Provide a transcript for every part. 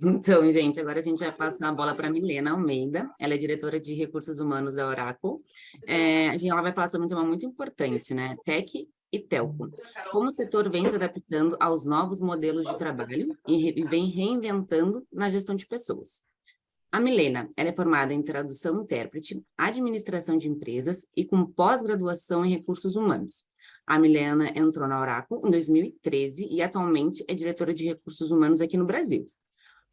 Então, gente, agora a gente vai passar a bola para a Milena Almeida. Ela é diretora de Recursos Humanos da Oracle. Ela vai falar sobre um tema muito importante, né? Tech e Telco. Como o setor vem se adaptando aos novos modelos de trabalho e vem reinventando na gestão de pessoas. A Milena, ela é formada em tradução e intérprete, administração de empresas e com pós-graduação em recursos humanos. A Milena entrou na Oracle em 2013 e atualmente é diretora de recursos humanos aqui no Brasil.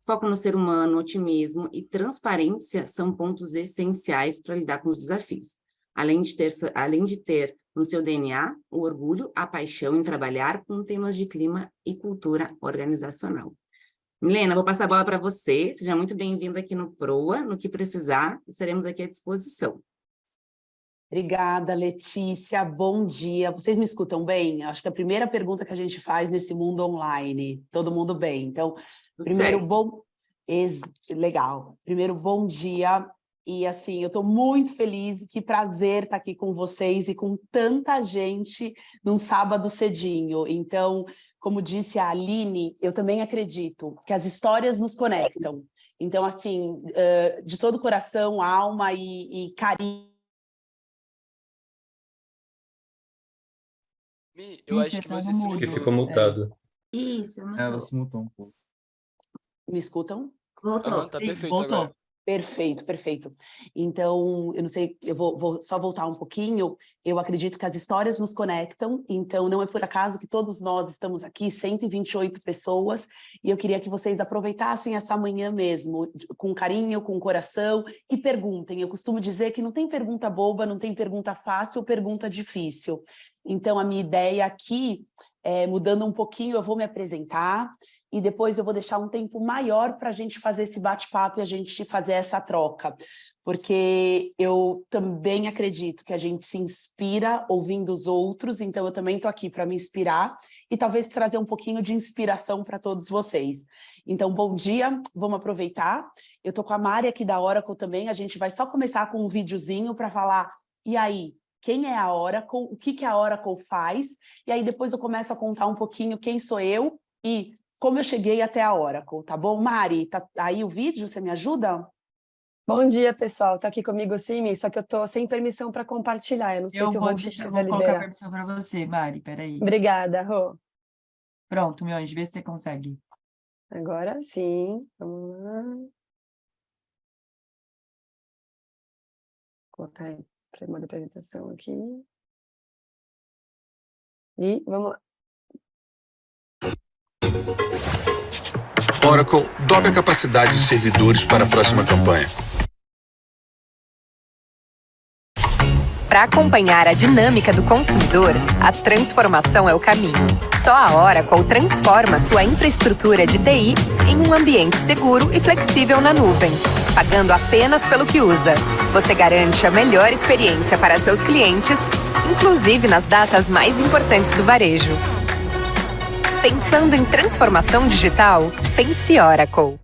Foco no ser humano, otimismo e transparência são pontos essenciais para lidar com os desafios. Além de ter no seu DNA o orgulho, a paixão em trabalhar com temas de clima e cultura organizacional. Milena, vou passar a bola para você. Seja muito bem-vinda aqui no PROA. No que precisar, estaremos aqui à disposição. Obrigada, Letícia. Bom dia. Vocês me escutam bem? Acho que a primeira pergunta que a gente faz nesse mundo online. Todo mundo bem? Então, primeiro, legal. Primeiro, bom dia. E, assim, eu estou muito feliz. Que prazer estar aqui com vocês e com tanta gente num sábado cedinho. Então, como disse a Aline, eu também acredito que as histórias nos conectam. Então, assim, de todo o coração, alma e carinho. Eu acho que você se mudo. Que ficou multado. Isso, Ela se mutou um pouco. Me escutam? Voltou. Tá perfeito Voltou. agora. Perfeito, perfeito. Então, eu não sei, eu vou só voltar um pouquinho. Eu acredito que as histórias nos conectam, então não é por acaso que todos nós estamos aqui, 128 pessoas, e eu queria que vocês aproveitassem essa manhã mesmo, com carinho, com coração, e perguntem. Eu costumo dizer que não tem pergunta boba, não tem pergunta fácil ou pergunta difícil. Então, a minha ideia aqui, mudando um pouquinho, eu vou me apresentar, e depois eu vou deixar um tempo maior para a gente fazer esse bate-papo e a gente fazer essa troca, porque eu também acredito que a gente se inspira ouvindo os outros, então eu também estou aqui para me inspirar e talvez trazer um pouquinho de inspiração para todos vocês. Então, bom dia, vamos aproveitar. Eu estou com a Mari aqui da Oracle também, a gente vai só começar com um videozinho para falar, e aí, quem é a Oracle, o que a Oracle faz, e aí depois eu começo a contar um pouquinho quem sou eu e como eu cheguei até a Oracle, tá bom? Mari, tá aí o vídeo? Você me ajuda? Bom dia, pessoal. Tá aqui comigo o Simi, só que eu tô sem permissão para compartilhar. Eu não sei se o host precisa vou colocar liberar. a permissão para você, Mari, peraí. Obrigada, Rô. Pronto, meu anjo, vê se você consegue. Agora sim, vamos lá. Vou colocar para uma apresentação aqui. E vamos lá. Oracle dobra a capacidade de servidores para a próxima campanha. Para acompanhar a dinâmica do consumidor, a transformação é o caminho. Só a Oracle transforma sua infraestrutura de TI em um ambiente seguro e flexível na nuvem, pagando apenas pelo que usa. Você garante a melhor experiência para seus clientes, inclusive nas datas mais importantes do varejo. Pensando em transformação digital? Pense Oracle.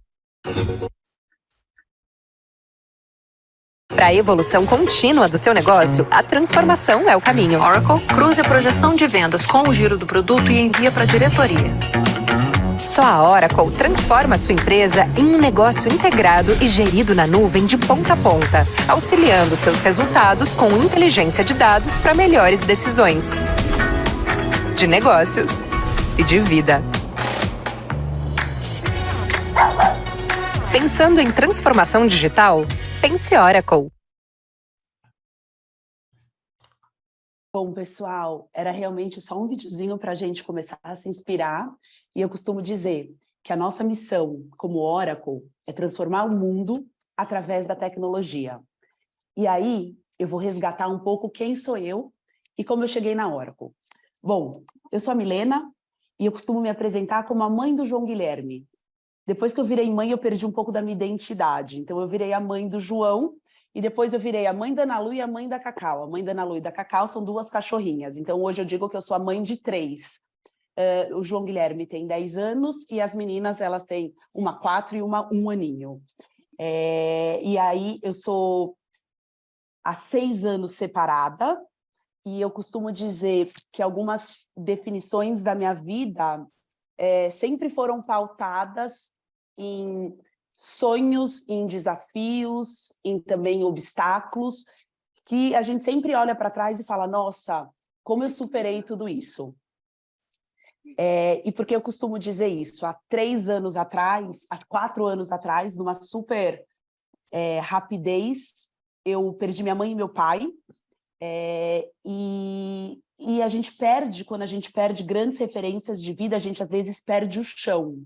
Para a evolução contínua do seu negócio, a transformação é o caminho. Oracle cruza a projeção de vendas com o giro do produto e envia para a diretoria. Só a Oracle transforma sua empresa em um negócio integrado e gerido na nuvem de ponta a ponta, auxiliando seus resultados com inteligência de dados para melhores decisões de negócios e de vida. Pensando em transformação digital? Pense Oracle. Bom, pessoal, era realmente só um videozinho para a gente começar a se inspirar. E eu costumo dizer que a nossa missão como Oracle é transformar o mundo através da tecnologia. E aí, eu vou resgatar um pouco quem sou eu e como eu cheguei na Oracle. Bom, eu sou a Milena e eu costumo me apresentar como a mãe do João Guilherme. Depois que eu virei mãe, eu perdi um pouco da minha identidade. Então, eu virei a mãe do João e depois eu virei a mãe da Ana Lu e a mãe da Cacau. A mãe da Ana Lu e da Cacau são duas cachorrinhas. Então, hoje eu digo que eu sou a mãe de 3. O João Guilherme tem 10 anos e as meninas, elas têm uma 4 e uma 1 aninho. E aí, eu sou há 6 anos separada e eu costumo dizer que algumas definições da minha vida sempre foram pautadas em sonhos, em desafios, em também obstáculos, que a gente sempre olha para trás e fala, nossa, como eu superei tudo isso. E por que eu costumo dizer isso? Há 3 anos atrás, há 4 anos atrás, numa super rapidez, eu perdi minha mãe e meu pai, e a gente perde, quando a gente perde grandes referências de vida, a gente às vezes perde o chão.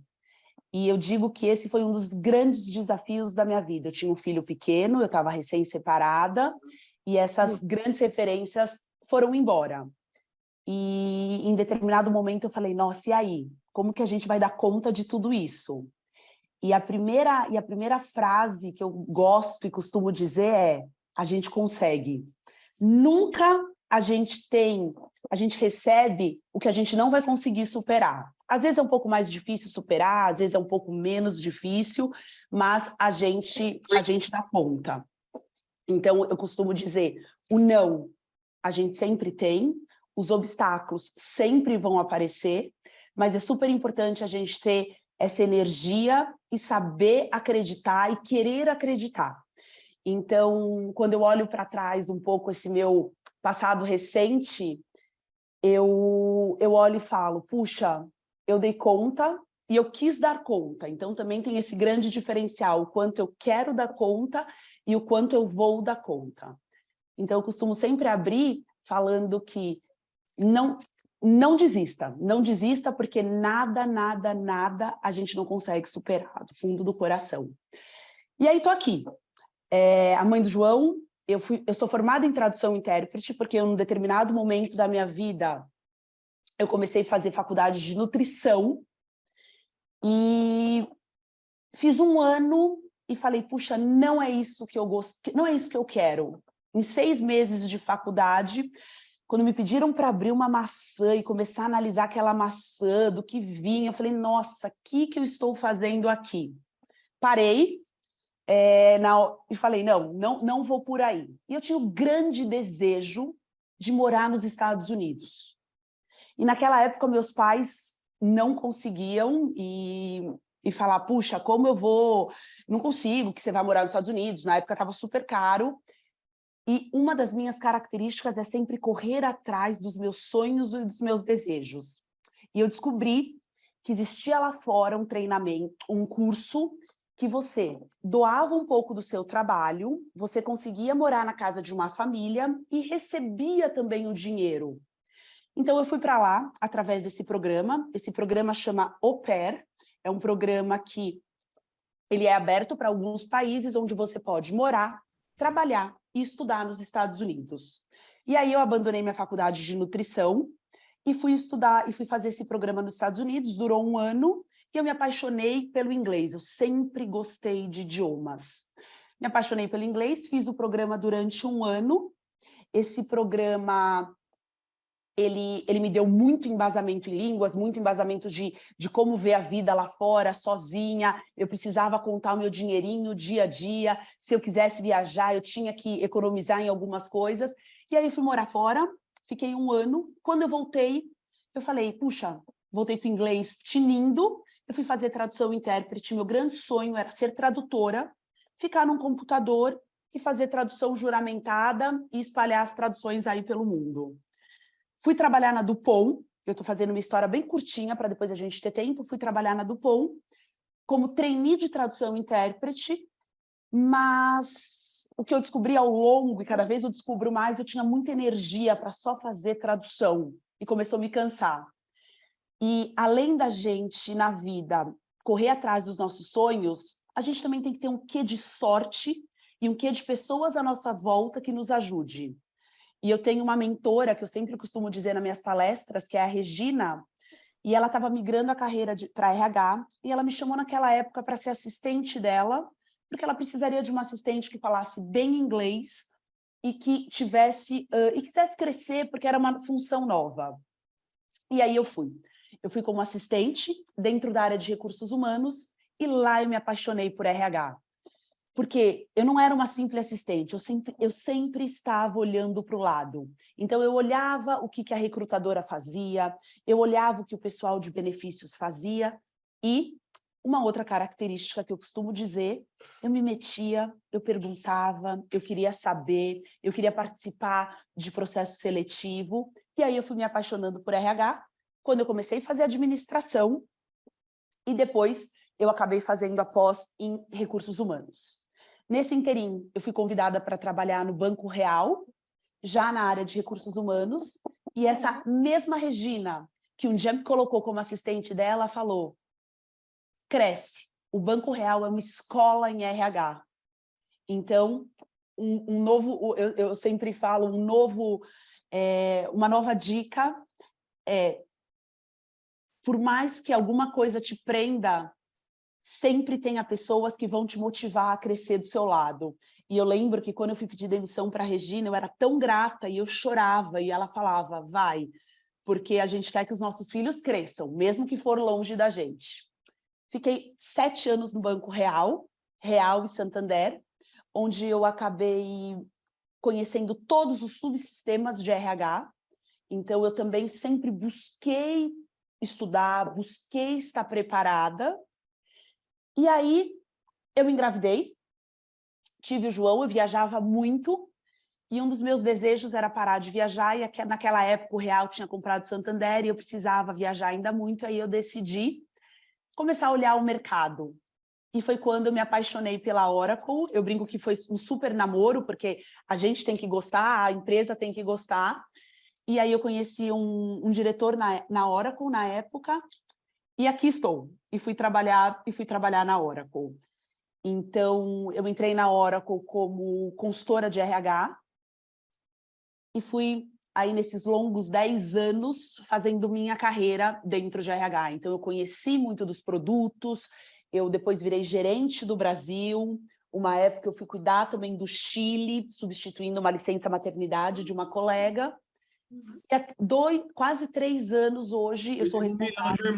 E eu digo que esse foi um dos grandes desafios da minha vida. Eu tinha um filho pequeno, eu estava recém-separada, e essas grandes referências foram embora. E em determinado momento eu falei, nossa, e aí? Como que a gente vai dar conta de tudo isso? E a primeira frase que eu gosto e costumo dizer é, a gente consegue. Nunca a gente recebe o que a gente não vai conseguir superar. Às vezes é um pouco mais difícil superar, às vezes é um pouco menos difícil, mas a gente dá conta. Então, eu costumo dizer, o não a gente sempre tem, os obstáculos sempre vão aparecer, mas é super importante a gente ter essa energia e saber acreditar e querer acreditar. Então, quando eu olho para trás um pouco esse meu passado recente, eu olho e falo, puxa, eu dei conta e eu quis dar conta. Então, também tem esse grande diferencial, o quanto eu quero dar conta e o quanto eu vou dar conta. Então, eu costumo sempre abrir falando que não desista, porque nada a gente não consegue superar, do fundo do coração. E aí, tô aqui. A mãe do João, eu sou formada em tradução e intérprete, porque em um determinado momento da minha vida, eu comecei a fazer faculdade de nutrição, e fiz 1 ano e falei, puxa, não é isso que eu gosto, não é isso que eu quero. Em 6 meses de faculdade, quando me pediram para abrir uma maçã e começar a analisar aquela maçã, do que vinha, eu falei, nossa, o que eu estou fazendo aqui? Parei e falei, não vou por aí. E eu tinha um grande desejo de morar nos Estados Unidos. E naquela época, meus pais não conseguiam e falar, puxa, como eu vou... Não consigo que você vai morar nos Estados Unidos. Na época estava super caro. E uma das minhas características é sempre correr atrás dos meus sonhos e dos meus desejos. E eu descobri que existia lá fora um treinamento, um curso que você doava um pouco do seu trabalho, você conseguia morar na casa de uma família e recebia também o dinheiro. Então, eu fui para lá através desse programa. Esse programa chama Au Pair. É um programa que ele é aberto para alguns países onde você pode morar, trabalhar e estudar nos Estados Unidos. E aí eu abandonei minha faculdade de nutrição e fui estudar e fui fazer esse programa nos Estados Unidos. Durou 1 ano e eu me apaixonei pelo inglês. Eu sempre gostei de idiomas. Me apaixonei pelo inglês, fiz o programa durante 1 ano. Esse programa... Ele me deu muito embasamento em línguas, muito embasamento de como ver a vida lá fora, sozinha. Eu precisava contar o meu dinheirinho dia a dia. Se eu quisesse viajar, eu tinha que economizar em algumas coisas. E aí eu fui morar fora, fiquei 1 ano. Quando eu voltei, eu falei, puxa, voltei para o inglês tinindo. Eu fui fazer tradução e intérprete. Meu grande sonho era ser tradutora, ficar num computador e fazer tradução juramentada e espalhar as traduções aí pelo mundo. Fui trabalhar na Dupont, eu estou fazendo uma história bem curtinha para depois a gente ter tempo. Fui trabalhar na Dupont como trainee de tradução e intérprete, mas o que eu descobri ao longo, e cada vez eu descubro mais, eu tinha muita energia para só fazer tradução e começou a me cansar. E além da gente, na vida, correr atrás dos nossos sonhos, a gente também tem que ter um quê de sorte e um quê de pessoas à nossa volta que nos ajude. E eu tenho uma mentora, que eu sempre costumo dizer nas minhas palestras, que é a Regina, e ela estava migrando a carreira para RH, e ela me chamou naquela época para ser assistente dela, porque ela precisaria de uma assistente que falasse bem inglês e que tivesse e quisesse crescer, porque era uma função nova. E aí eu fui. Eu fui como assistente dentro da área de recursos humanos, e lá eu me apaixonei por RH. Porque eu não era uma simples assistente, eu sempre estava olhando para o lado. Então, eu olhava o que a recrutadora fazia, eu olhava o que o pessoal de benefícios fazia, e uma outra característica que eu costumo dizer, eu me metia, eu perguntava, eu queria saber, eu queria participar de processo seletivo, e aí eu fui me apaixonando por RH, quando eu comecei a fazer administração, e depois eu acabei fazendo a pós em recursos humanos. Nesse interim, eu fui convidada para trabalhar no Banco Real, já na área de recursos humanos, e essa mesma Regina, que um dia me colocou como assistente dela, falou: cresce, o Banco Real é uma escola em RH. Então, um novo, eu sempre falo, uma nova dica é, por mais que alguma coisa te prenda, sempre tenha pessoas que vão te motivar a crescer do seu lado. E eu lembro que quando eu fui pedir demissão para a Regina, eu era tão grata e eu chorava, e ela falava: vai, porque a gente quer que os nossos filhos cresçam, mesmo que for longe da gente. Fiquei 7 anos no Banco Real e Santander, onde eu acabei conhecendo todos os subsistemas de RH. Então, eu também sempre busquei estudar, busquei estar preparada. E aí, eu engravidei, tive o João, eu viajava muito, e um dos meus desejos era parar de viajar, e naquela época o Real tinha comprado Santander, e eu precisava viajar ainda muito, aí eu decidi começar a olhar o mercado. E foi quando eu me apaixonei pela Oracle. Eu brinco que foi um super namoro, porque a gente tem que gostar, a empresa tem que gostar. E aí eu conheci um diretor na Oracle, na época, e aqui estou. E fui trabalhar na Oracle. Então, eu entrei na Oracle como consultora de RH e fui aí nesses longos 10 anos fazendo minha carreira dentro de RH. Então, eu conheci muito dos produtos, eu depois virei gerente do Brasil, uma época eu fui cuidar também do Chile, substituindo uma licença maternidade de uma colega. E há quase 3 anos hoje eu sou responsável...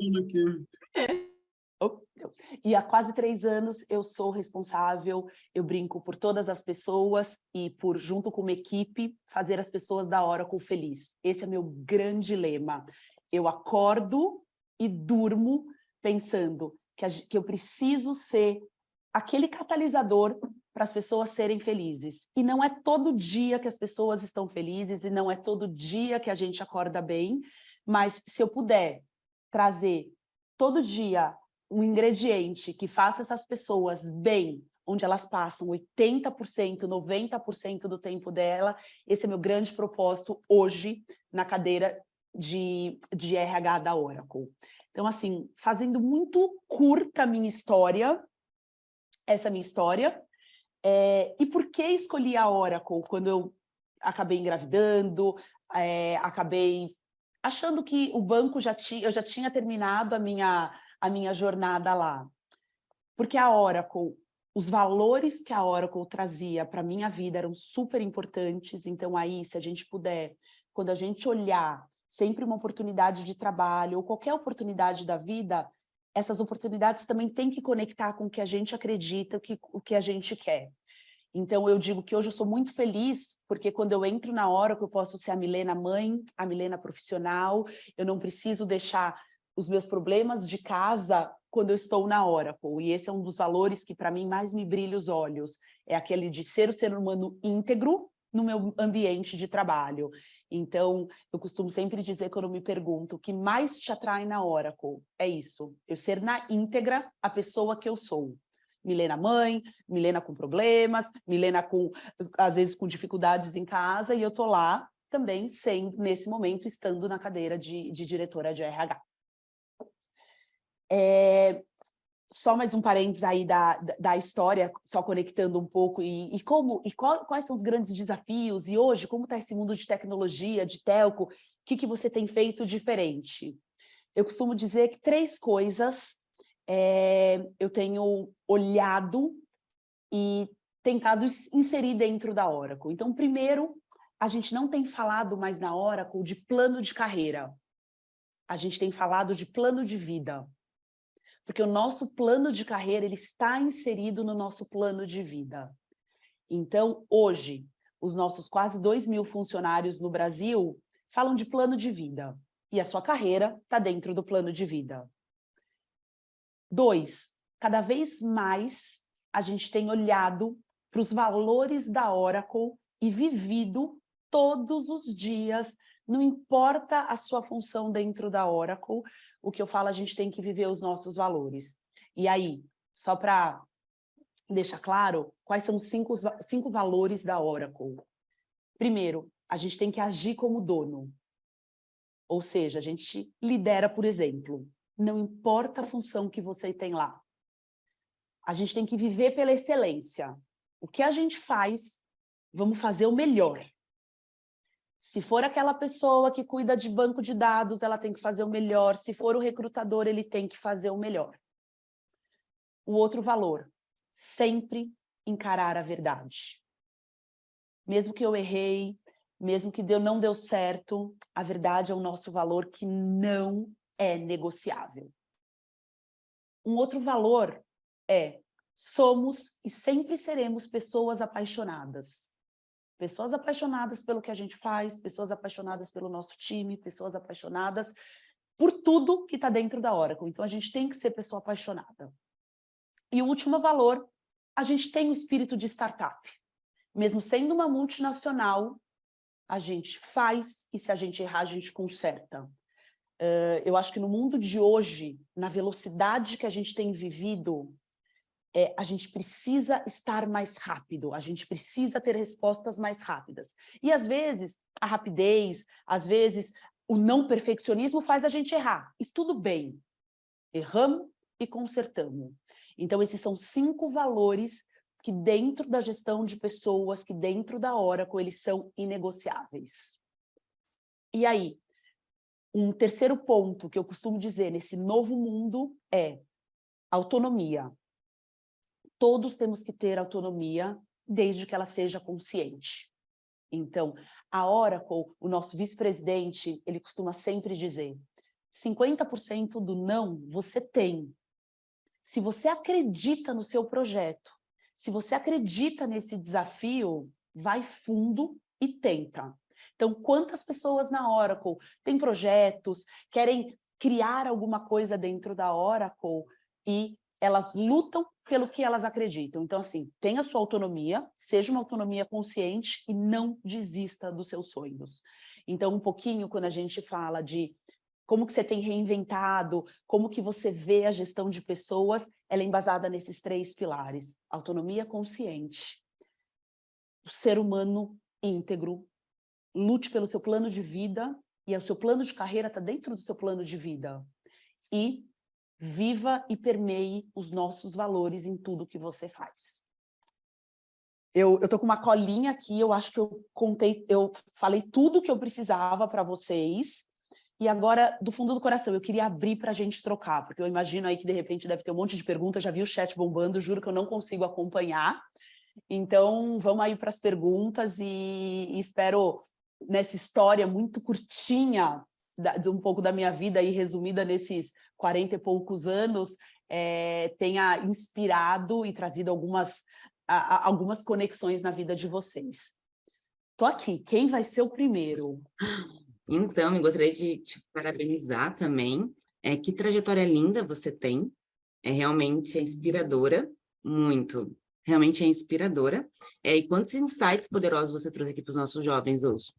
E há quase 3 anos eu sou responsável, eu brinco, por todas as pessoas e por, junto com uma equipe, fazer as pessoas da Oracle feliz. Esse é meu grande lema. Eu acordo e durmo pensando que eu preciso ser aquele catalisador para as pessoas serem felizes. E não é todo dia que as pessoas estão felizes, e não é todo dia que a gente acorda bem, mas se eu puder trazer todo dia um ingrediente que faça essas pessoas bem, onde elas passam 80%, 90% do tempo dela, esse é meu grande propósito hoje na cadeira de RH da Oracle. Então, assim, fazendo muito curta a minha história, essa minha história, e por que escolhi a Oracle quando eu acabei engravidando, acabei achando que o banco eu já tinha terminado a minha jornada lá. Porque a Oracle, os valores que a Oracle trazia para a minha vida eram super importantes. Então, aí, se a gente puder, quando a gente olhar sempre uma oportunidade de trabalho ou qualquer oportunidade da vida, essas oportunidades também têm que conectar com o que a gente acredita, o que a gente quer. Então, eu digo que hoje eu sou muito feliz, porque quando eu entro na Oracle, eu posso ser a Milena mãe, a Milena profissional, eu não preciso deixar os meus problemas de casa quando eu estou na Oracle. E esse é um dos valores que, para mim, mais me brilha os olhos. É aquele de ser o ser humano íntegro no meu ambiente de trabalho. Então, eu costumo sempre dizer, quando me pergunto, o que mais te atrai na Oracle? É isso, eu ser na íntegra a pessoa que eu sou. Milena mãe, Milena com problemas, Milena às vezes com dificuldades em casa, e eu tô lá também sendo, nesse momento, estando na cadeira de diretora de RH. Só mais um parênteses aí da história, só conectando um pouco, quais são os grandes desafios, e hoje, como está esse mundo de tecnologia, de telco, o que você tem feito diferente? Eu costumo dizer que 3 coisas eu tenho olhado e tentado inserir dentro da Oracle. Então, primeiro, a gente não tem falado mais na Oracle de plano de carreira. A gente tem falado de plano de vida. Porque o nosso plano de carreira ele está inserido no nosso plano de vida. Então, hoje, os nossos quase 2.000 funcionários no Brasil falam de plano de vida. E a sua carreira está dentro do plano de vida. 2, cada vez mais a gente tem olhado para os valores da Oracle e vivido todos os dias, não importa a sua função dentro da Oracle, o que eu falo, a gente tem que viver os nossos valores. E aí, só para deixar claro, quais são os 5 valores da Oracle? Primeiro, a gente tem que agir como dono. Ou seja, a gente lidera, por exemplo. Não importa a função que você tem lá. A gente tem que viver pela excelência. O que a gente faz, vamos fazer o melhor. Se for aquela pessoa que cuida de banco de dados, ela tem que fazer o melhor. Se for o recrutador, ele tem que fazer o melhor. O outro valor, sempre encarar a verdade. Mesmo que eu errei, mesmo que não deu certo, a verdade é o nosso valor que não é negociável. Um outro valor é: somos e sempre seremos pessoas apaixonadas. Pessoas apaixonadas pelo que a gente faz, pessoas apaixonadas pelo nosso time, pessoas apaixonadas por tudo que está dentro da Oracle. Então, a gente tem que ser pessoa apaixonada. E o último valor, a gente tem o espírito de startup. Mesmo sendo uma multinacional, a gente faz e se a gente errar, a gente conserta. Eu acho que no mundo de hoje, na velocidade que a gente tem vivido, a gente precisa estar mais rápido, a gente precisa ter respostas mais rápidas. E, às vezes, a rapidez, às vezes, o não perfeccionismo faz a gente errar. E tudo bem. Erramos e consertamos. Então, esses são 5 valores que dentro da gestão de pessoas, que dentro da Oracle, eles são inegociáveis. E aí, um terceiro ponto que eu costumo dizer nesse novo mundo é autonomia. Todos temos que ter autonomia, desde que ela seja consciente. Então, a Oracle, o nosso vice-presidente, ele costuma sempre dizer: 50% do não você tem. Se você acredita no seu projeto, se você acredita nesse desafio, vai fundo e tenta. Então, quantas pessoas na Oracle têm projetos, querem criar alguma coisa dentro da Oracle e elas lutam pelo que elas acreditam. Então, assim, tenha sua autonomia, seja uma autonomia consciente e não desista dos seus sonhos. Então, um pouquinho, quando a gente fala de como que você tem reinventado, como que você vê a gestão de pessoas, ela é embasada nesses 3 pilares: autonomia consciente, o ser humano íntegro, lute pelo seu plano de vida, e o seu plano de carreira está dentro do seu plano de vida, e viva e permeie os nossos valores em tudo que você faz. Eu tô com uma colinha aqui, eu acho que eu falei tudo que eu precisava para vocês. E agora, do fundo do coração, eu queria abrir para a gente trocar, porque eu imagino aí que, de repente, deve ter um monte de perguntas, já vi o chat bombando, juro que eu não consigo acompanhar. Então, vamos aí para as perguntas e espero, nessa história muito curtinha, de um pouco da minha vida aí, resumida nesses 40 e poucos anos, tenha inspirado e trazido algumas conexões na vida de vocês. Tô aqui, quem vai ser o primeiro? Então, eu gostaria de te parabenizar também. Que trajetória linda você tem. Realmente inspiradora, muito. Realmente é inspiradora. E quantos insights poderosos você trouxe aqui para os nossos jovens hoje.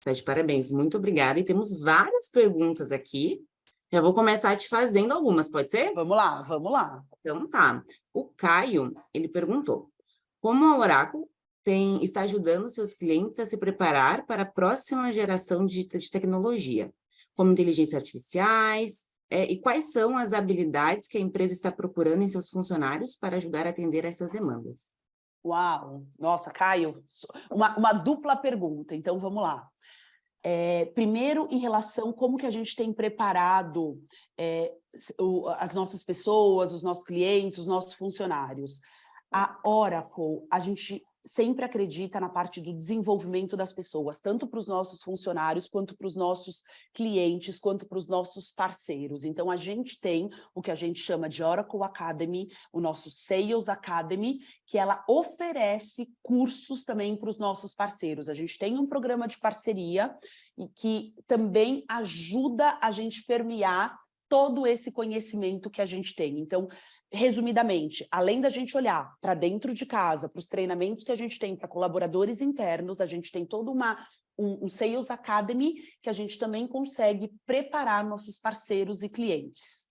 Tá de parabéns, muito obrigada. E temos várias perguntas aqui. Já vou começar te fazendo algumas, pode ser? Vamos lá, vamos lá. Então tá. O Caio, ele perguntou: como a Oracle está ajudando seus clientes a se preparar para a próxima geração de tecnologia, como inteligências artificiais, e quais são as habilidades que a empresa está procurando em seus funcionários para ajudar a atender a essas demandas? Uau! Nossa, Caio, uma dupla pergunta, então vamos lá. Primeiro, em relação a como que a gente tem preparado as nossas pessoas, os nossos clientes, os nossos funcionários. A Oracle, a gente sempre acredita na parte do desenvolvimento das pessoas, tanto para os nossos funcionários, quanto para os nossos clientes, quanto para os nossos parceiros. Então, a gente tem o que a gente chama de Oracle Academy, o nosso Sales Academy, que ela oferece cursos também para os nossos parceiros. A gente tem um programa de parceria e que também ajuda a gente permear todo esse conhecimento que a gente tem. Então, resumidamente, além da gente olhar para dentro de casa, para os treinamentos que a gente tem para colaboradores internos, a gente tem todo um Sales Academy que a gente também consegue preparar nossos parceiros e clientes.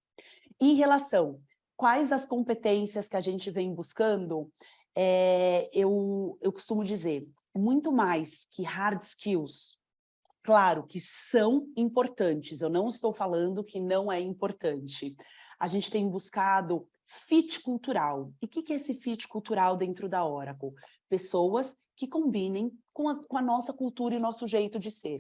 Em relação quais as competências que a gente vem buscando, eu costumo dizer, muito mais que hard skills, claro que são importantes, eu não estou falando que não é importante. A gente tem buscado fit cultural. E o que é esse fit cultural dentro da Oracle? Pessoas que combinem com a nossa cultura e o nosso jeito de ser.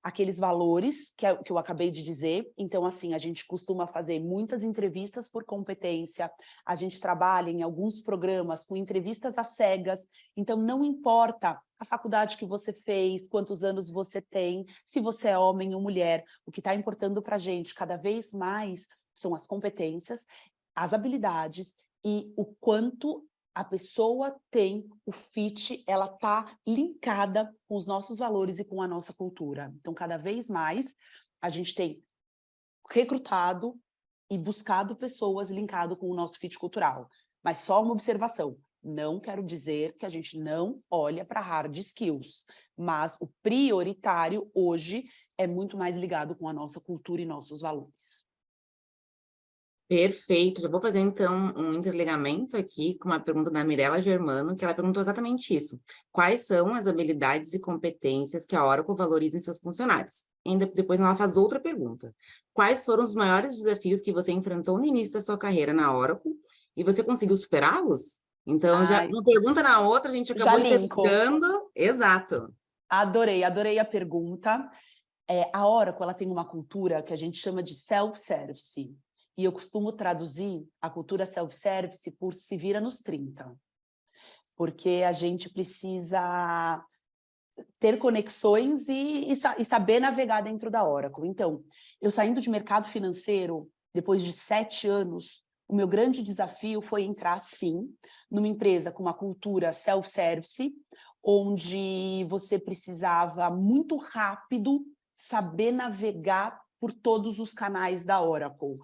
Aqueles valores que eu acabei de dizer. Então, assim, a gente costuma fazer muitas entrevistas por competência, a gente trabalha em alguns programas com entrevistas às cegas, então não importa a faculdade que você fez, quantos anos você tem, se você é homem ou mulher, o que está importando para a gente cada vez mais são as competências, as habilidades e o quanto a pessoa tem o fit, ela está linkada com os nossos valores e com a nossa cultura. Então, cada vez mais, a gente tem recrutado e buscado pessoas linkadas com o nosso fit cultural. Mas só uma observação, não quero dizer que a gente não olha para hard skills, mas o prioritário hoje é muito mais ligado com a nossa cultura e nossos valores. Perfeito, já vou fazer então um interligamento aqui com uma pergunta da Mirella Germano, que ela perguntou exatamente isso. Quais são as habilidades e competências que a Oracle valoriza em seus funcionários? E depois ela faz outra pergunta. Quais foram os maiores desafios que você enfrentou no início da sua carreira na Oracle e você conseguiu superá-los? Então, já uma pergunta na outra, a gente acabou interligando. Exato. Adorei a pergunta. A Oracle, ela tem uma cultura que a gente chama de self-service. E eu costumo traduzir a cultura self-service por se vira nos 30. Porque a gente precisa ter conexões e saber navegar dentro da Oracle. Então, eu saindo de mercado financeiro, depois de 7 anos, o meu grande desafio foi entrar, sim, numa empresa com uma cultura self-service, onde você precisava muito rápido saber navegar por todos os canais da Oracle.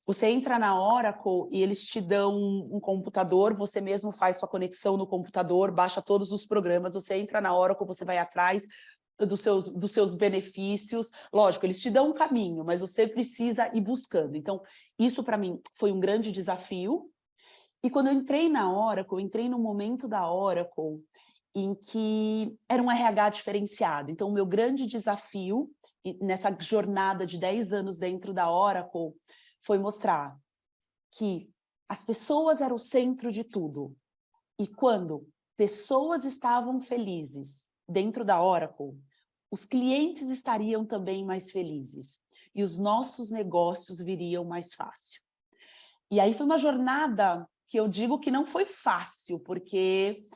Você entra na Oracle e eles te dão um computador, você mesmo faz sua conexão no computador, baixa todos os programas, você entra na Oracle, você vai atrás dos seus benefícios. Lógico, eles te dão um caminho, mas você precisa ir buscando. Então, isso para mim foi um grande desafio. E quando eu entrei na Oracle, eu entrei num momento da Oracle em que era um RH diferenciado. Então, o meu grande desafio nessa jornada de 10 anos dentro da Oracle foi mostrar que as pessoas eram o centro de tudo. E quando pessoas estavam felizes dentro da Oracle, os clientes estariam também mais felizes. E os nossos negócios viriam mais fácil. E aí foi uma jornada que eu digo que não foi fácil, porque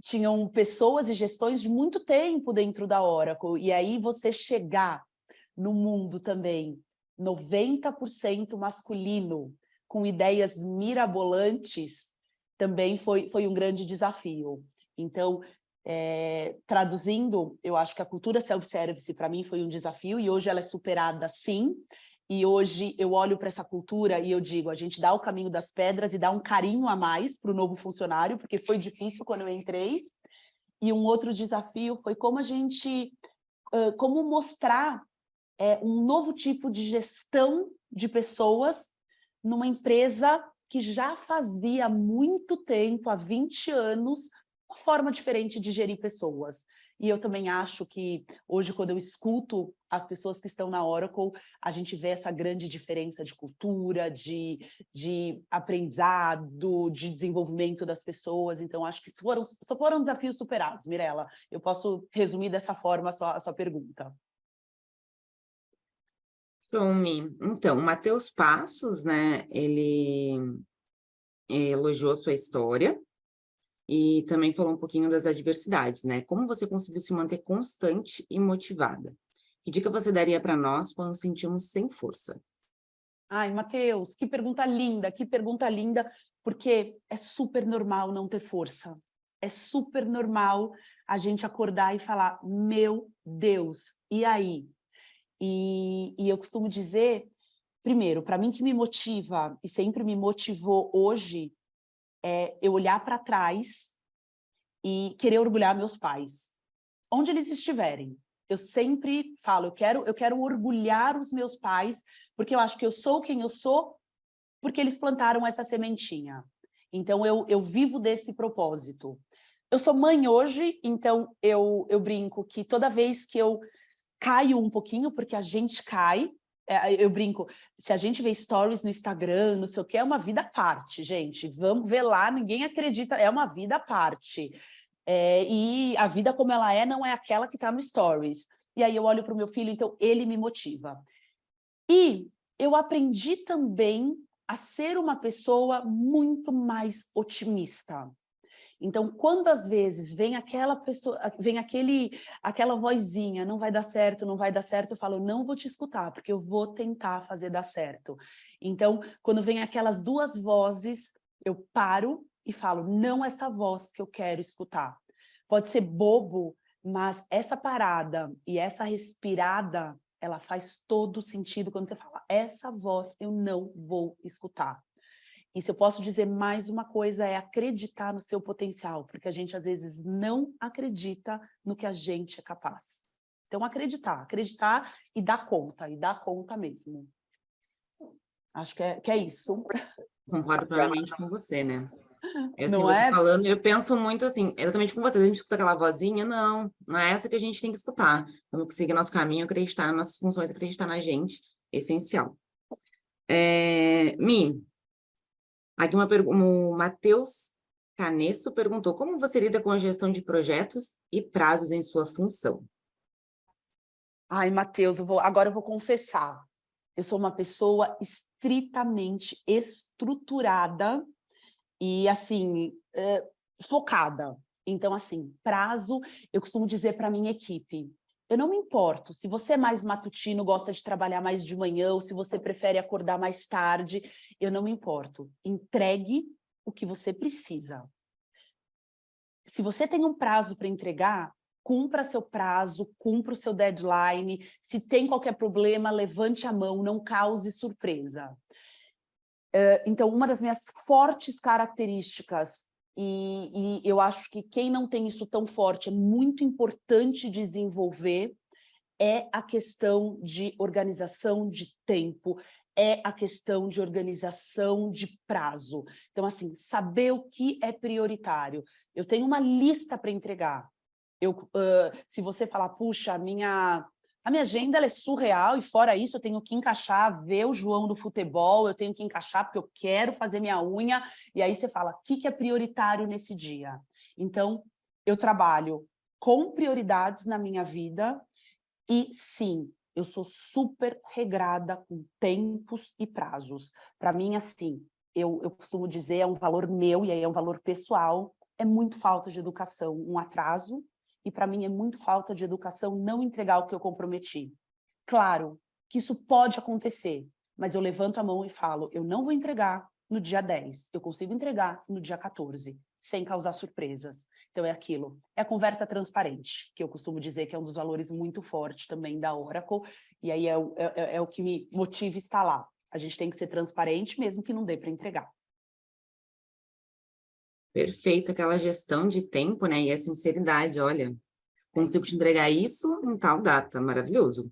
tinham pessoas e gestões de muito tempo dentro da Oracle. E aí você chegar no mundo também 90% masculino, com ideias mirabolantes, também foi um grande desafio. Então, traduzindo, eu acho que a cultura self-service, para mim, foi um desafio, e hoje ela é superada, sim, e hoje eu olho para essa cultura e eu digo, a gente dá o caminho das pedras e dá um carinho a mais para o novo funcionário, porque foi difícil quando eu entrei, e um outro desafio foi como a gente, como mostrar um novo tipo de gestão de pessoas numa empresa que já fazia muito tempo, há 20 anos, uma forma diferente de gerir pessoas. E eu também acho que hoje, quando eu escuto as pessoas que estão na Oracle, a gente vê essa grande diferença de cultura, de aprendizado, de desenvolvimento das pessoas. Então, acho que só foram desafios superados, Mirella. Eu posso resumir dessa forma a sua pergunta. Então, o Matheus Passos, né, ele elogiou a sua história e também falou um pouquinho das adversidades, né? Como você conseguiu se manter constante e motivada? Que dica você daria para nós quando nos sentimos sem força? Ai, Matheus, que pergunta linda, porque é super normal não ter força. É super normal a gente acordar e falar, meu Deus, e aí? E eu costumo dizer primeiro, para mim que me motiva e sempre me motivou hoje é eu olhar para trás e querer orgulhar meus pais, onde eles estiverem. Eu sempre falo, eu quero orgulhar os meus pais, porque eu acho que eu sou quem eu sou, porque eles plantaram essa sementinha. Então, eu vivo desse propósito. Eu sou mãe hoje, então eu brinco que toda vez que eu caio um pouquinho, porque a gente cai, eu brinco, se a gente vê stories no Instagram, não sei o que, é uma vida à parte, gente. Vamos ver lá, ninguém acredita, é uma vida à parte. E a vida como ela é, não é aquela que está no stories. E aí eu olho para o meu filho, então ele me motiva. E eu aprendi também a ser uma pessoa muito mais otimista. Então, quando às vezes vem aquela pessoa, vem aquela vozinha, não vai dar certo, não vai dar certo, eu falo, não vou te escutar, porque eu vou tentar fazer dar certo. Então, quando vem aquelas duas vozes, eu paro e falo, não essa voz que eu quero escutar. Pode ser bobo, mas essa parada e essa respirada, ela faz todo sentido quando você fala, essa voz eu não vou escutar. E se eu posso dizer mais uma coisa, é acreditar no seu potencial, porque a gente às vezes não acredita no que a gente é capaz. Então, acreditar e dar conta mesmo. Acho que é isso. Concordo plenamente com você, né? Assim, Não você é? falando, eu penso muito assim, exatamente com você. A gente escuta aquela vozinha, não é essa que a gente tem que escutar. Vamos seguir nosso caminho, acreditar nas nossas funções, acreditar na gente, essencial. Mi, aqui o Matheus Canesso perguntou, como você lida com a gestão de projetos e prazos em sua função? Ai, Matheus, agora eu vou confessar. Eu sou uma pessoa estritamente estruturada e, assim, focada. Então, assim, prazo, eu costumo dizer para a minha equipe, eu não me importo se você é mais matutino, gosta de trabalhar mais de manhã, ou se você prefere acordar mais tarde, eu não me importo. Entregue o que você precisa. Se você tem um prazo para entregar, cumpra seu prazo, cumpra o seu deadline. Se tem qualquer problema, levante a mão, não cause surpresa. Então, uma das minhas fortes características, e eu acho que quem não tem isso tão forte é muito importante desenvolver, é a questão de organização de tempo, é a questão de organização de prazo. Então, assim, saber o que é prioritário. Eu tenho uma lista para entregar. Se você falar, puxa, a minha agenda ela é surreal e fora isso eu tenho que encaixar, ver o João do futebol, eu tenho que encaixar porque eu quero fazer minha unha, e aí você fala, o que é prioritário nesse dia? Então, eu trabalho com prioridades na minha vida e, sim, eu sou super regrada com tempos e prazos. Para mim, assim, eu costumo dizer, é um valor meu e aí é um valor pessoal, é muito falta de educação, um atraso, e para mim é muito falta de educação não entregar o que eu comprometi. Claro que isso pode acontecer, mas eu levanto a mão e falo, eu não vou entregar no dia 10, eu consigo entregar no dia 14, sem causar surpresas. Então é aquilo, é a conversa transparente, que eu costumo dizer que é um dos valores muito fortes também da Oracle, e aí é o que me motiva a estar lá. A gente tem que ser transparente, mesmo que não dê para entregar. Perfeito, aquela gestão de tempo, né? E a sinceridade, olha, consigo te entregar isso em tal data, maravilhoso.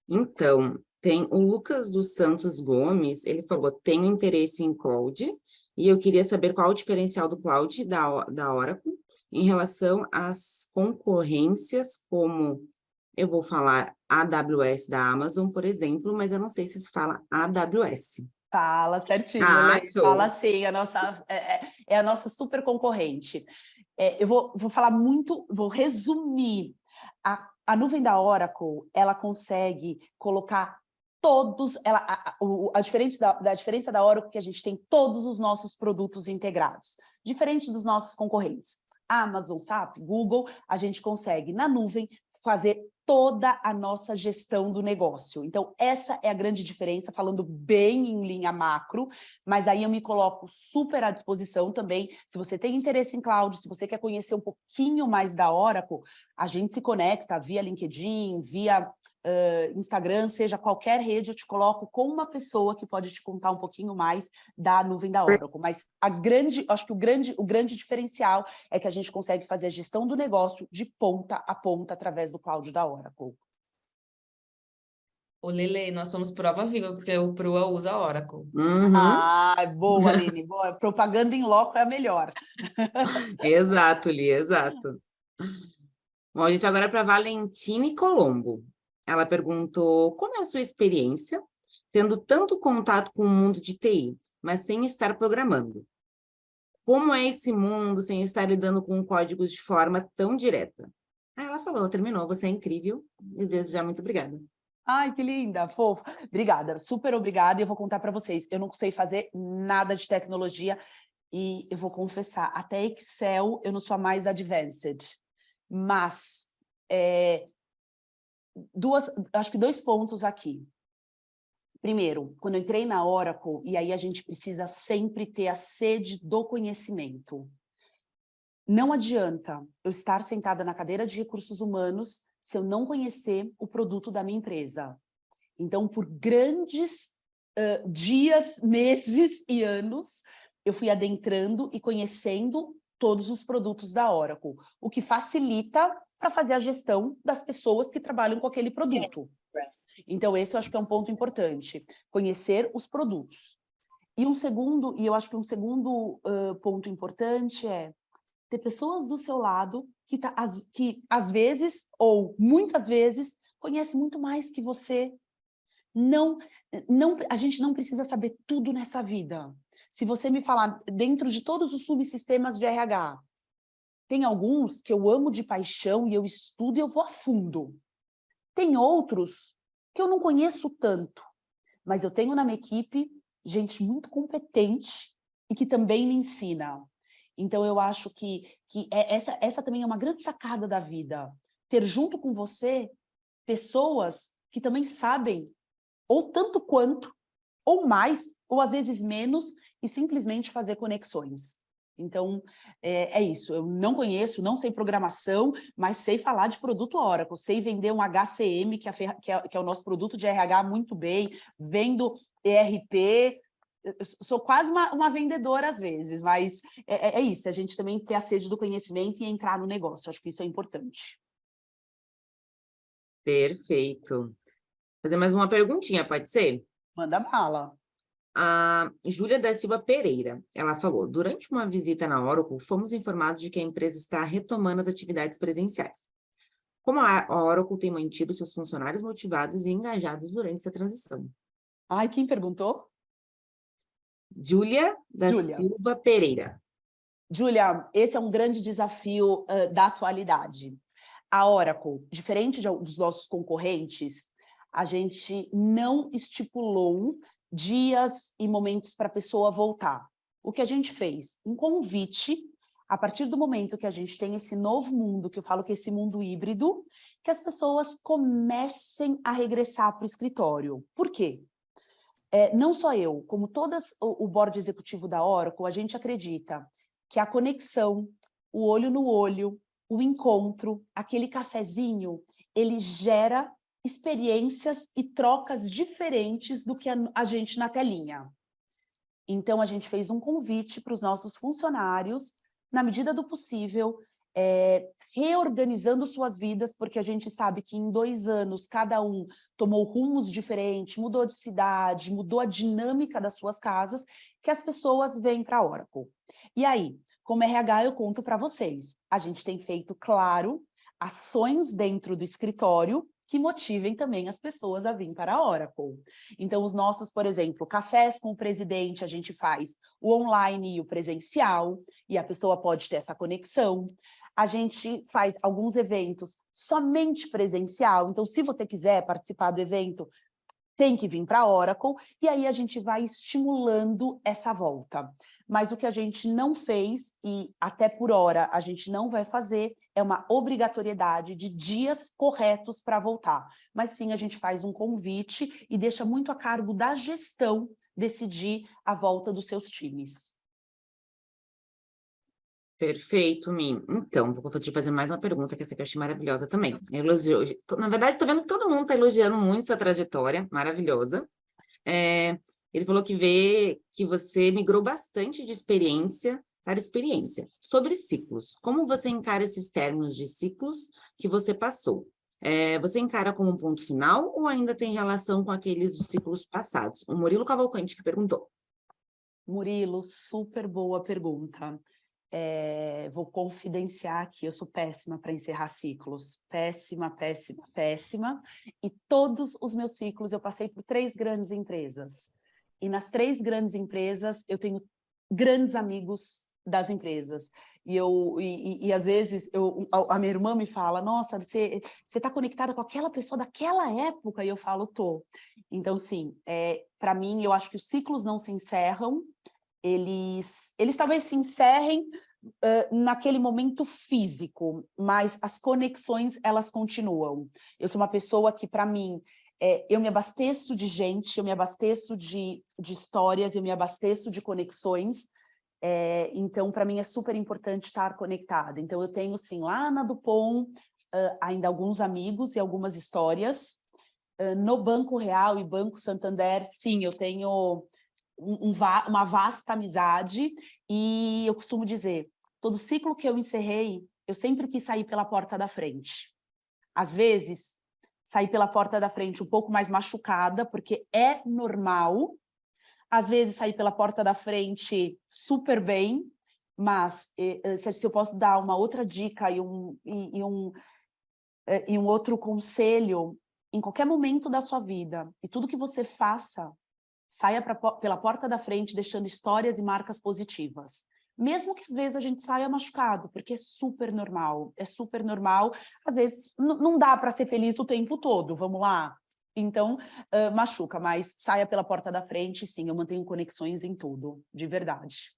Então, tem o Lucas dos Santos Gomes, ele falou, tenho interesse em cloud, e eu queria saber qual o diferencial do cloud da Oracle em relação às concorrências, como eu vou falar AWS da Amazon, por exemplo, mas eu não sei se se fala AWS. Fala certinho, fala sim, é a nossa super concorrente. Eu vou falar muito, vou resumir. A nuvem da Oracle, ela consegue colocar todos, a diferença da Oracle é que a gente tem todos os nossos produtos integrados, diferente dos nossos concorrentes. Amazon, SAP, Google, a gente consegue, na nuvem, fazer toda a nossa gestão do negócio. Então, essa é a grande diferença, falando bem em linha macro, mas aí eu me coloco super à disposição também. Se você tem interesse em cloud, se você quer conhecer um pouquinho mais da Oracle, a gente se conecta via LinkedIn, via Instagram, seja qualquer rede, eu te coloco com uma pessoa que pode te contar um pouquinho mais da nuvem da Oracle. Mas acho que o grande diferencial é que a gente consegue fazer a gestão do negócio de ponta a ponta através do cloud da Oracle. Ô, Lele, nós somos prova viva, porque o Prua usa Oracle. Boa, Aline, boa. Propaganda em loco é a melhor. Exato, Li, exato. Bom, a gente agora é para Valentine Colombo. Ela perguntou como é a sua experiência tendo tanto contato com o mundo de TI, mas sem estar programando. Como é esse mundo sem estar lidando com códigos de forma tão direta? Aí ela falou, terminou, você é incrível. E desde já, muito obrigada. Ai, que linda, fofa. Obrigada, super obrigada. E eu vou contar para vocês, eu não sei fazer nada de tecnologia e eu vou confessar, até Excel eu não sou a mais advanced. Mas, acho que 2 pontos aqui. Primeiro, quando eu entrei na Oracle, e aí a gente precisa sempre ter a sede do conhecimento. Não adianta eu estar sentada na cadeira de recursos humanos se eu não conhecer o produto da minha empresa. Então, por grandes dias, meses e anos, eu fui adentrando e conhecendo todos os produtos da Oracle, o que facilita para fazer a gestão das pessoas que trabalham com aquele produto. Então, esse eu acho que é um ponto importante, conhecer os produtos. E eu acho que um segundo ponto importante é ter pessoas do seu lado que às vezes, ou muitas vezes, conhecem muito mais que você. A gente não precisa saber tudo nessa vida. Se você me falar, dentro de todos os subsistemas de RH, tem alguns que eu amo de paixão e eu estudo e eu vou a fundo. Tem outros que eu não conheço tanto, mas eu tenho na minha equipe gente muito competente e que também me ensina. Então, eu acho que essa também é uma grande sacada da vida. Ter junto com você pessoas que também sabem, ou tanto quanto, ou mais, ou às vezes menos, e simplesmente fazer conexões. Então, é isso. Eu não conheço, não sei programação, mas sei falar de produto Oracle, sei vender um HCM, que é o nosso produto de RH, muito bem, vendo ERP, sou quase uma vendedora às vezes, mas é isso, a gente também ter a sede do conhecimento e entrar no negócio, acho que isso é importante. Perfeito. Fazer mais uma perguntinha, pode ser? Manda bala. A Júlia da Silva Pereira, ela falou, durante uma visita na Oracle, fomos informados de que a empresa está retomando as atividades presenciais. Como a Oracle tem mantido seus funcionários motivados e engajados durante essa transição? Ai, quem perguntou? Júlia da Silva Pereira. Júlia, esse é um grande desafio da atualidade. A Oracle, diferente dos nossos concorrentes, a gente não estipulou dias e momentos para a pessoa voltar. O que a gente fez? Um convite, a partir do momento que a gente tem esse novo mundo, que eu falo que é esse mundo híbrido, que as pessoas comecem a regressar para o escritório. Por quê? Não só eu, como todo o board executivo da Oracle, a gente acredita que a conexão, o olho no olho, o encontro, aquele cafezinho, ele gera experiências e trocas diferentes do que a gente na telinha. Então, a gente fez um convite para os nossos funcionários, na medida do possível, reorganizando suas vidas, porque a gente sabe que em 2 anos cada um tomou rumos diferentes, mudou de cidade, mudou a dinâmica das suas casas, que as pessoas vêm para a Oracle. E aí, como RH, eu conto para vocês, a gente tem feito, claro, ações dentro do escritório que motivem também as pessoas a vir para a Oracle. Então, os nossos, por exemplo, cafés com o presidente, a gente faz o online e o presencial, e a pessoa pode ter essa conexão. A gente faz alguns eventos somente presencial, então, se você quiser participar do evento, tem que vir para a Oracle, e aí a gente vai estimulando essa volta. Mas o que a gente não fez, e até por hora a gente não vai fazer, é uma obrigatoriedade de dias corretos para voltar. Mas sim, a gente faz um convite e deixa muito a cargo da gestão decidir a volta dos seus times. Perfeito, Mi. Então, vou te fazer mais uma pergunta, que essa que eu achei maravilhosa também. Elogiou, na verdade, estou vendo que todo mundo está elogiando muito sua trajetória, maravilhosa. Ele falou que vê que você migrou bastante de experiência para experiência. Sobre ciclos, como você encara esses términos de ciclos que você passou? Você encara como um ponto final ou ainda tem relação com aqueles ciclos passados? O Murilo Cavalcante que perguntou. Murilo, super boa pergunta. Vou confidenciar aqui, eu sou péssima para encerrar ciclos. Péssima, péssima, péssima. E todos os meus ciclos eu passei por 3 grandes empresas. E nas 3 grandes empresas eu tenho grandes amigos das empresas. E às vezes a minha irmã me fala, nossa, você está conectada com aquela pessoa daquela época? E eu falo, tô. Então, sim, para mim, eu acho que os ciclos não se encerram, eles talvez se encerrem naquele momento físico, mas as conexões, elas continuam. Eu sou uma pessoa que, para mim, eu me abasteço de gente, eu me abasteço de histórias, eu me abasteço de conexões, então, para mim, é super importante estar conectada. Então, eu tenho, sim, lá na Dupont, ainda alguns amigos e algumas histórias. No Banco Real e Banco Santander, sim, eu tenho uma vasta amizade, e eu costumo dizer, todo ciclo que eu encerrei, eu sempre quis sair pela porta da frente. Às vezes, sair pela porta da frente um pouco mais machucada, porque é normal. Às vezes, sair pela porta da frente super bem, mas se eu posso dar uma outra dica e um outro conselho, em qualquer momento da sua vida, e tudo que você faça, saia pela porta da frente, deixando histórias e marcas positivas. Mesmo que às vezes a gente saia machucado, porque é super normal, é super normal. Às vezes não dá para ser feliz o tempo todo, vamos lá? Então, machuca, mas saia pela porta da frente, sim, eu mantenho conexões em tudo, de verdade.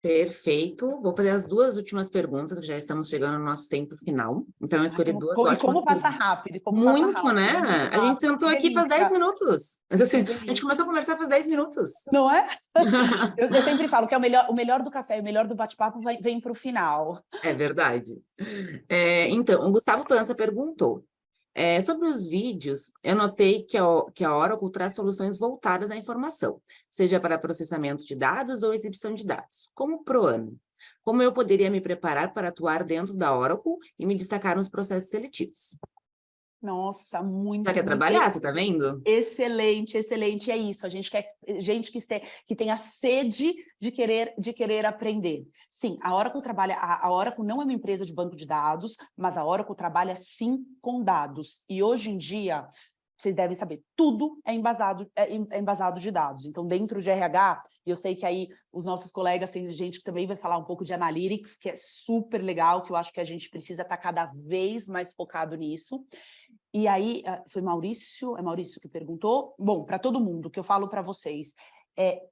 Perfeito. Vou fazer as 2 últimas perguntas, que já estamos chegando no nosso tempo final. Então, eu escolhi 2 ótimas como passa perguntas. rápido, Muito, né? muito A gente rápido, sentou que aqui faz 10 delícia. minutos. Mas assim, Que a gente delícia. começou a conversar faz 10 minutos. Não é? Eu sempre falo que é o melhor do café e o melhor do bate-papo vem para o final. É verdade. Então, o Gustavo França perguntou. Sobre os vídeos, eu notei que a Oracle traz soluções voltadas à informação, seja para processamento de dados ou exibição de dados, como ProAno. Como eu poderia me preparar para atuar dentro da Oracle e me destacar nos processos seletivos? Nossa, muito, Já quer muito trabalhar, você está vendo? excelente, excelente. É isso. A gente quer gente que tenha sede de querer aprender. Sim, a Oracle trabalha. A Oracle não é uma empresa de banco de dados, mas a Oracle trabalha sim com dados. E hoje em dia, vocês devem saber, tudo é embasado de dados. Então, dentro de RH, eu sei que aí os nossos colegas, tem gente que também vai falar um pouco de analytics, que é super legal, que eu acho que a gente precisa estar cada vez mais focado nisso. E aí, foi Maurício? É Maurício que perguntou? Bom, para todo mundo, que eu falo para vocês, é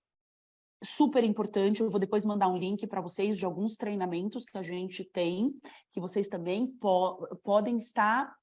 super importante, eu vou depois mandar um link para vocês de alguns treinamentos que a gente tem, que vocês também podem estar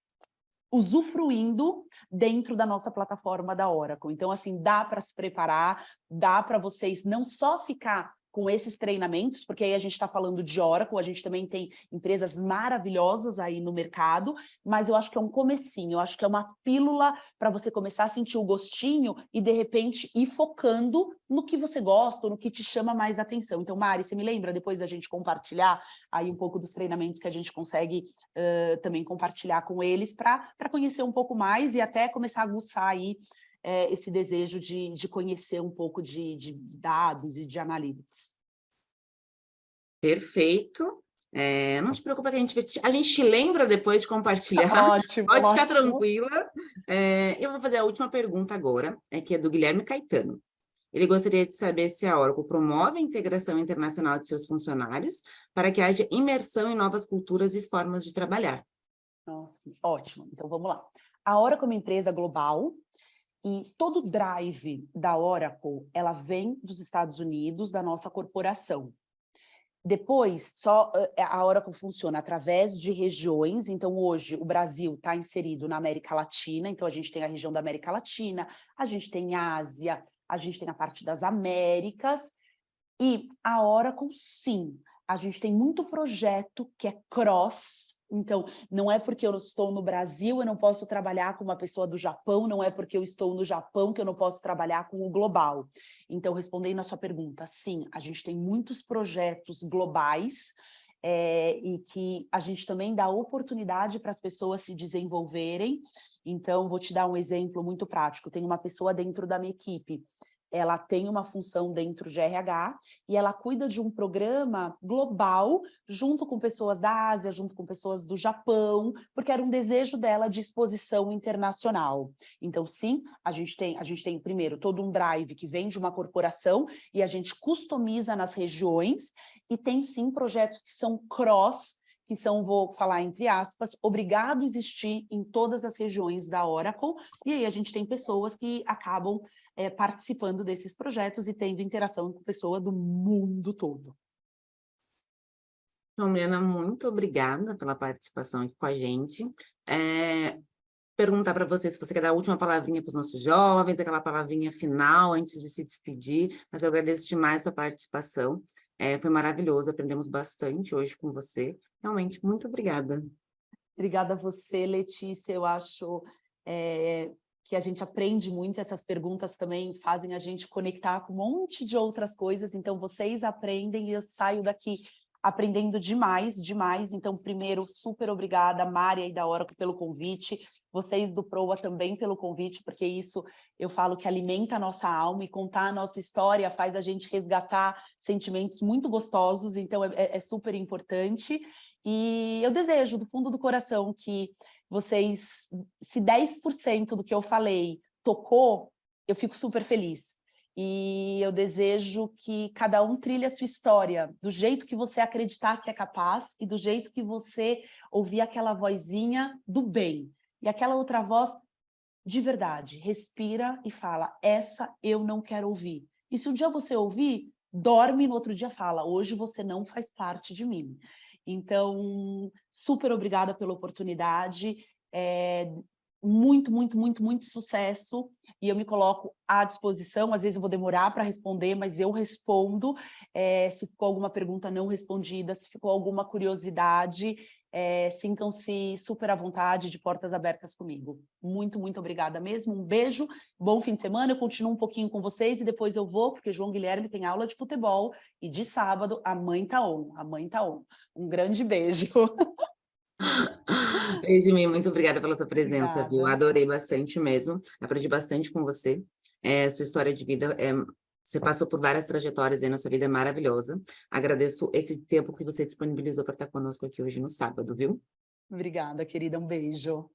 usufruindo dentro da nossa plataforma da Oracle. Então, assim, dá para se preparar, dá para vocês não só ficar com esses treinamentos, porque aí a gente está falando de Oracle, a gente também tem empresas maravilhosas aí no mercado, mas eu acho que é um comecinho, eu acho que é uma pílula para você começar a sentir o gostinho e, de repente, ir focando no que você gosta, no que te chama mais atenção. Então, Mari, você me lembra, depois da gente compartilhar aí um pouco dos treinamentos que a gente consegue também compartilhar com eles para conhecer um pouco mais e até começar a aguçar aí esse desejo de conhecer um pouco de dados e de analytics. Perfeito. Não te preocupa que a gente te lembra depois de compartilhar. Ótimo, Pode ficar ótimo. tranquila. Eu vou fazer a última pergunta agora, que é do Guilherme Caetano. Ele gostaria de saber se a Oracle promove a integração internacional de seus funcionários para que haja imersão em novas culturas e formas de trabalhar. Nossa, ótimo. Então, vamos lá. A Oracle é uma empresa global e todo o drive da Oracle, ela vem dos Estados Unidos, da nossa corporação. Depois, a Oracle funciona através de regiões, então hoje o Brasil está inserido na América Latina, então a gente tem a região da América Latina, a gente tem a Ásia, a gente tem a parte das Américas, E a Oracle, sim, a gente tem muito projeto que é cross. Então, não é porque eu estou no Brasil, eu não posso trabalhar com uma pessoa do Japão, não é porque eu estou no Japão que eu não posso trabalhar com o global. Então, respondendo a sua pergunta, sim, a gente tem muitos projetos globais, e que a gente também dá oportunidade para as pessoas se desenvolverem. Então, vou te dar um exemplo muito prático. Tem uma pessoa dentro da minha equipe, ela tem uma função dentro de RH e ela cuida de um programa global junto com pessoas da Ásia, junto com pessoas do Japão, porque era um desejo dela de exposição internacional. Então, sim, a gente tem primeiro todo um drive que vem de uma corporação e a gente customiza nas regiões, e tem sim projetos que são cross, que são, vou falar entre aspas, obrigado a existir em todas as regiões da Oracle, e aí a gente tem pessoas que acabam participando desses projetos e tendo interação com pessoas do mundo todo. Então, Milena, muito obrigada pela participação aqui com a gente. Perguntar para você se você quer dar a última palavrinha para os nossos jovens, aquela palavrinha final antes de se despedir, mas eu agradeço demais a sua participação. Foi maravilhoso, aprendemos bastante hoje com você. Realmente, muito obrigada. Obrigada a você, Letícia. Eu acho que a gente aprende muito, essas perguntas também fazem a gente conectar com um monte de outras coisas, então vocês aprendem e eu saio daqui aprendendo demais, demais. Então, primeiro, super obrigada, Mária e da Oracle, pelo convite, vocês do Proa também pelo convite, porque isso eu falo que alimenta a nossa alma e contar a nossa história faz a gente resgatar sentimentos muito gostosos, então é super importante. E eu desejo, do fundo do coração, que vocês, se 10% do que eu falei tocou, eu fico super feliz. E eu desejo que cada um trilhe a sua história, do jeito que você acreditar que é capaz e do jeito que você ouvir aquela vozinha do bem. E aquela outra voz, de verdade, respira e fala, essa eu não quero ouvir. E se um dia você ouvir, dorme e no outro dia fala, hoje você não faz parte de mim. Então, super obrigada pela oportunidade, muito, muito, muito, muito sucesso, e eu me coloco à disposição, às vezes eu vou demorar para responder, mas eu respondo, se ficou alguma pergunta não respondida, se ficou alguma curiosidade, sintam-se super à vontade, de portas abertas comigo. Muito, muito obrigada mesmo, um beijo, bom fim de semana, eu continuo um pouquinho com vocês e depois eu vou, porque João Guilherme tem aula de futebol, e de sábado a mãe tá on. Um grande beijo. Beijo, Mi, muito obrigada pela sua presença, Obrigada. viu? Adorei bastante mesmo, aprendi bastante com você. Sua história de vida, você passou por várias trajetórias aí na sua vida, é maravilhosa. Agradeço esse tempo que você disponibilizou para estar conosco aqui hoje no sábado, viu? Obrigada, querida, um beijo.